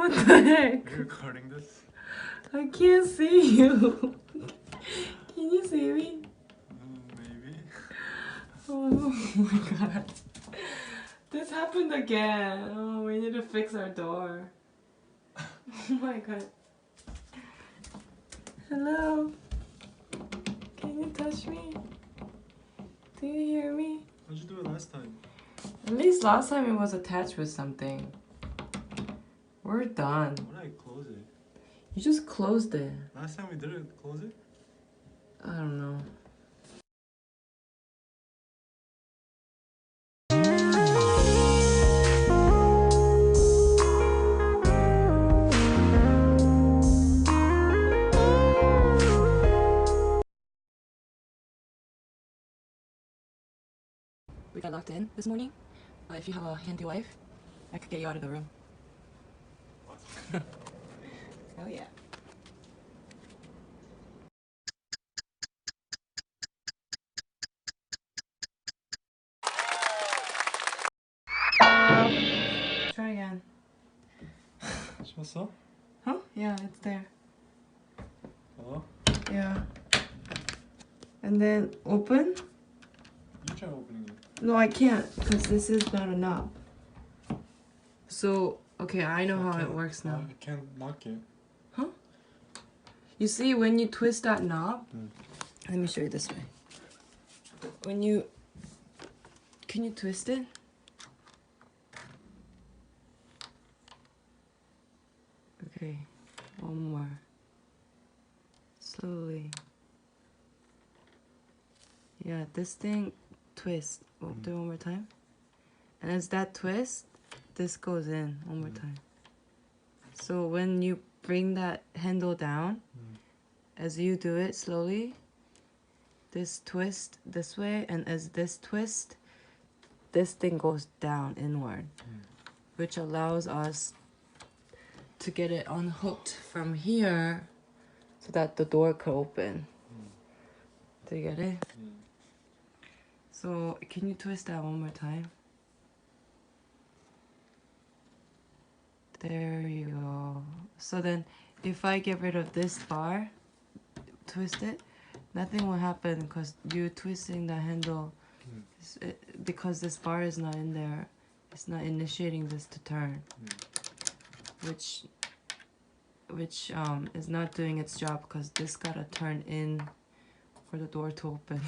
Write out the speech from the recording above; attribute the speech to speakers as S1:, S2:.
S1: What the heck?
S2: Are you recording this?
S1: I can't see you. Can you see me?
S2: Maybe.
S1: Oh my god. This happened again. Oh, we need to fix our door. Oh my god. Hello? Can you touch me? Do you hear me?
S2: How'd you do it last time?
S1: At least last time it was attached with something. We're done.
S2: Why did I close it?
S1: You just closed it.
S2: Last time we didn't close it?
S1: I don't know. We got locked in this morning. If you have a handy wife, I could get you out of the room. Oh yeah. Try again.
S2: What's up?
S1: Huh? Yeah, it's there.
S2: Hello?
S1: Yeah. And then open?
S2: You try opening it.
S1: No, I can't because this is not a knob. So, okay, I know how it works now.
S2: I can't lock it.
S1: Huh? You see, when you twist that knob, let me show you this way. When you, can you twist it? Okay, one more. Slowly. Yeah, this thing twist. We'll do it one more time. And as that twist, this goes in one more time. So when you bring that handle down, as you do it slowly, this twist this way, and as this twist, this thing goes down inward, which allows us to get it unhooked from here so that the door could open. Do you get it? So can you twist that one more time? There you go. So then if I get rid of this bar, twist it, nothing will happen because you twisting the handle, because this bar is not in there, it's not initiating this to turn, which is not doing its job because this gotta turn in for the door to open.